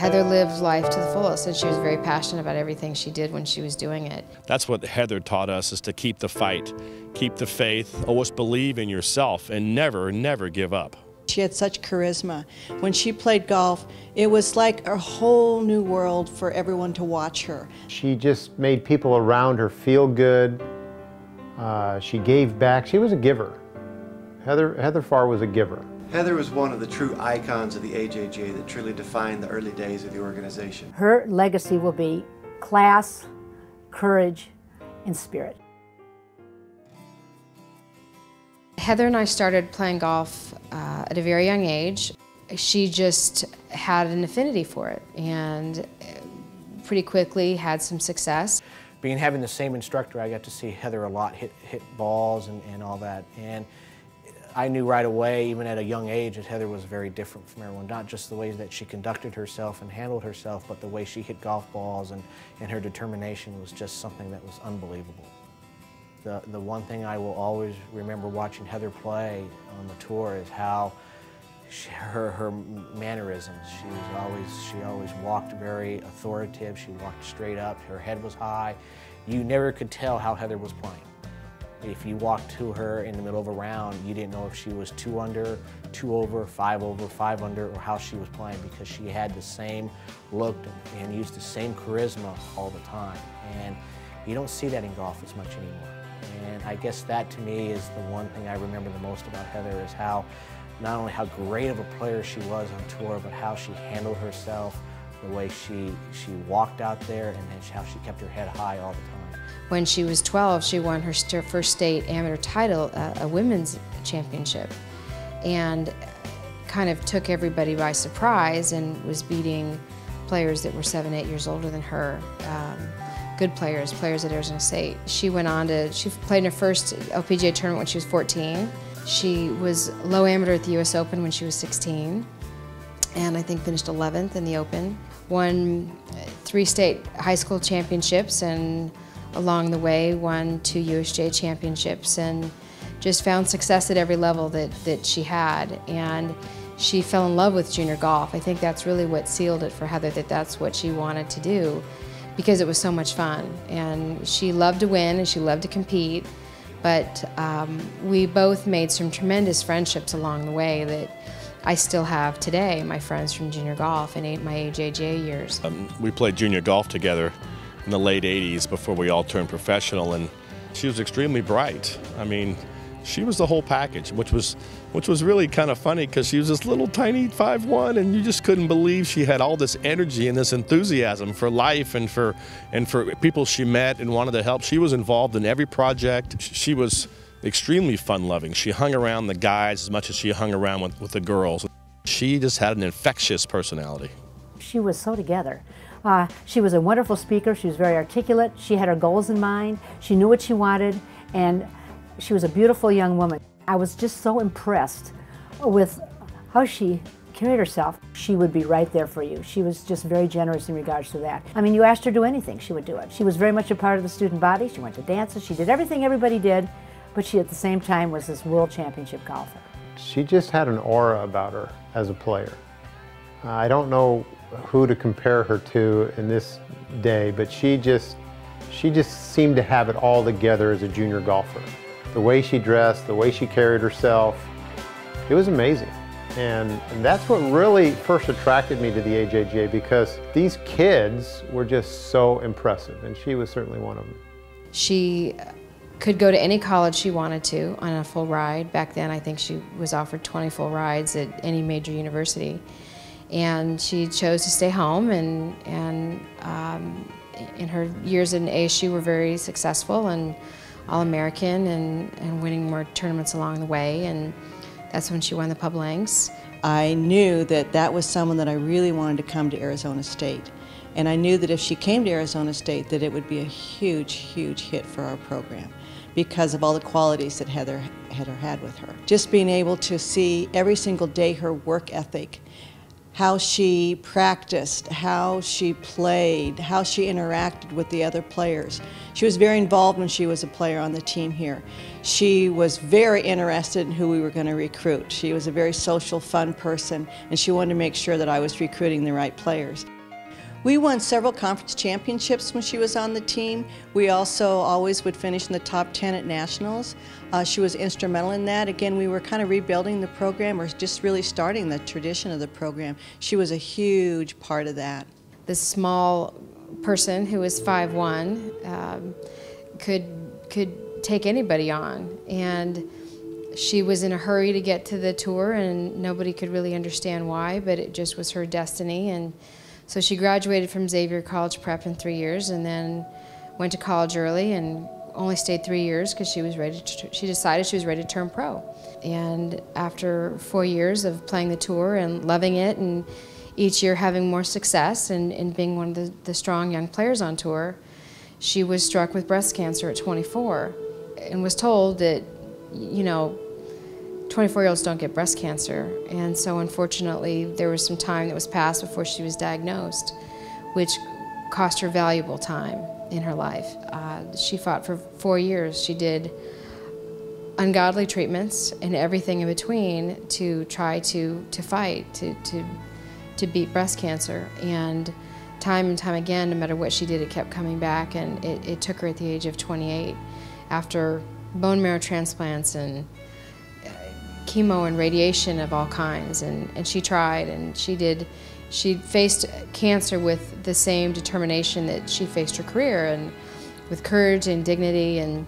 Heather lived life to the fullest, and she was very passionate about everything she did when she was doing it. That's what Heather taught us, is to keep the fight, keep the faith, always believe in yourself, and never, never give up. She had such charisma. When she played golf, it was like a whole new world for everyone to watch her. She just made people around her feel good. She gave back. She was a giver. Heather Farr was a giver. Heather was one of the true icons of the AJGA that truly defined the early days of the organization. Her legacy will be class, courage, and spirit. Heather and I started playing golf at a very young age. She just had an affinity for it and pretty quickly had some success. Having the same instructor, I got to see Heather a lot hit balls and all that. And I knew right away, even at a young age, that Heather was very different from everyone. Not just the ways that she conducted herself and handled herself, but the way she hit golf balls and her determination was just something that was unbelievable. The one thing I will always remember watching Heather play on the tour is how her mannerisms. She always walked very authoritative. She walked straight up. Her head was high. You never could tell how Heather was playing. If you walked to her in the middle of a round, you didn't know if she was 2 under, 2 over, 5 under, or how she was playing, because she had the same look and used the same charisma all the time. And you don't see that in golf as much anymore. And I guess that, to me, is the one thing I remember the most about Heather, is how not only how great of a player she was on tour, but how she handled herself, the way she walked out there, and then how she kept her head high all the time. When she was 12, she won her first state amateur title, a women's championship, and kind of took everybody by surprise and was beating players that were 7, 8 years older than her. Good players at Arizona State. She went on to, she played in her first LPGA tournament when she was 14. She was low amateur at the US Open when she was 16, and I think finished 11th in the Open. Won 3 state high school championships, and along the way won 2 USGA championships, and just found success at every level that she had. And she fell in love with junior golf. I think that's really what sealed it for Heather, that's what she wanted to do, because it was so much fun. And she loved to win and she loved to compete, but we both made some tremendous friendships along the way that I still have today, my friends from junior golf in my AJGA years. We played junior golf together in the late 80s before we all turned professional, and she was extremely bright. I mean, she was the whole package, which was really kind of funny, because she was this little tiny 5'1", and you just couldn't believe she had all this energy and this enthusiasm for life and for people she met and wanted to help. She was involved in every project. She was extremely fun-loving. She hung around the guys as much as she hung around with the girls. She just had an infectious personality. She was so together. She was a wonderful speaker. She was very articulate. She had her goals in mind. She knew what she wanted, and she was a beautiful young woman. I was just so impressed with how she carried herself. She would be right there for you. She was just very generous in regards to that. I mean, you asked her to do anything, she would do it. She was very much a part of the student body. She went to dances. She did everything everybody did, but she at the same time was this world championship golfer. She just had an aura about her as a player. I don't know who to compare her to in this day, but she just seemed to have it all together as a junior golfer. The way she dressed, the way she carried herself, it was amazing. And that's what really first attracted me to the AJGA, because these kids were just so impressive, and she was certainly one of them. She could go to any college she wanted to on a full ride. Back then, I think she was offered 20 full rides at any major university. And she chose to stay home, and in her years in ASU were very successful and All-American and winning more tournaments along the way, and that's when she won the Pub Lanks. I knew that was someone that I really wanted to come to Arizona State. And I knew that if she came to Arizona State, that it would be a huge, huge hit for our program because of all the qualities that Heather had with her. Just being able to see every single day her work ethic, how she practiced, how she played, how she interacted with the other players. She was very involved when she was a player on the team here. She was very interested in who we were going to recruit. She was a very social, fun person, and she wanted to make sure that I was recruiting the right players. We won several conference championships when she was on the team. We also always would finish in the top 10 at nationals. She was instrumental in that. Again, we were kind of rebuilding the program, or just really starting the tradition of the program. She was a huge part of that. This small person who was 5'1" could take anybody on, and she was in a hurry to get to the tour, and nobody could really understand why, but it just was her destiny. And so she graduated from Xavier College Prep in 3 years, and then went to college early and only stayed 3 years because she decided she was ready to turn pro. And after 4 years of playing the tour and loving it, and each year having more success and being one of the strong young players on tour, she was struck with breast cancer at 24 and was told that, you know, 24-year-olds don't get breast cancer. And so unfortunately there was some time that was passed before she was diagnosed, which cost her valuable time in her life. She fought for 4 years. She did ungodly treatments and everything in between to try to fight, to beat breast cancer. And time again, no matter what she did, it kept coming back, and it took her at the age of 28 after bone marrow transplants and chemo and radiation of all kinds, and she tried, and she faced cancer with the same determination that she faced her career, and with courage and dignity. And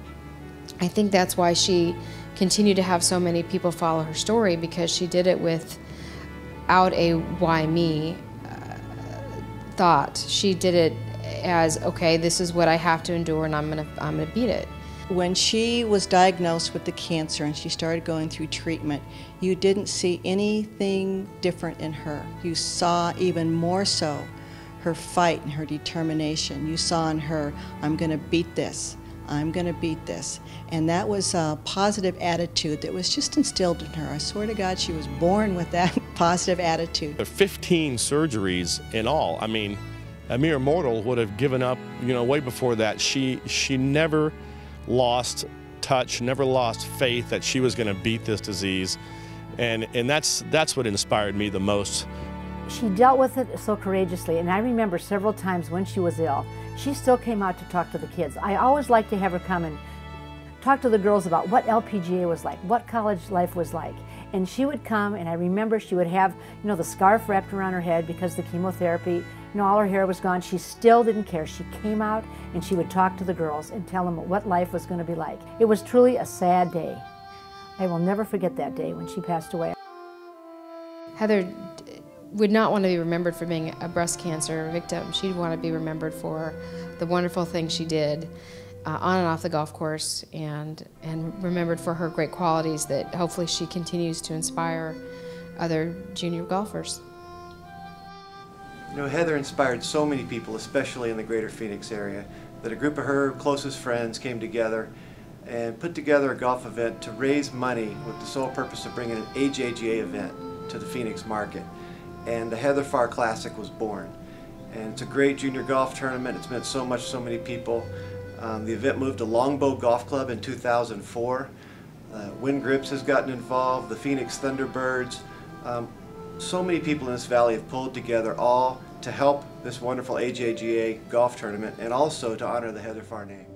I think that's why she continued to have so many people follow her story, because she did it without a why me thought. She did it as, okay, this is what I have to endure, and I'm gonna beat it. When she was diagnosed with the cancer and she started going through treatment, you didn't see anything different in her. You saw even more so her fight and her determination. You saw in her, I'm going to beat this. I'm going to beat this. And that was a positive attitude that was just instilled in her. I swear to God, she was born with that positive attitude. There are 15 surgeries in all. I mean, a mere mortal would have given up, you know, way before that. She never lost touch, never lost faith that she was going to beat this disease, and that's what inspired me the most. She dealt with it so courageously, and I remember several times when she was ill, she still came out to talk to the kids. I always liked to have her come and talk to the girls about what LPGA was like, what college life was like. And she would come, and I remember she would have, you know, the scarf wrapped around her head because the chemotherapy, you know, all her hair was gone. She still didn't care. She came out and she would talk to the girls and tell them what life was going to be like. It was truly a sad day. I will never forget that day when she passed away. Heather would not want to be remembered for being a breast cancer victim. She'd want to be remembered for the wonderful things she did on and off the golf course, and remembered for her great qualities that hopefully she continues to inspire other junior golfers. You know, Heather inspired so many people, especially in the greater Phoenix area, that a group of her closest friends came together and put together a golf event to raise money with the sole purpose of bringing an AJGA event to the Phoenix market. And the Heather Farr Classic was born. And it's a great junior golf tournament. It's meant so much to so many people. The event moved to Longbow Golf Club in 2004. Wind Grips has gotten involved, the Phoenix Thunderbirds. So many people in this valley have pulled together all to help this wonderful AJGA golf tournament, and also to honor the Heather Farr name.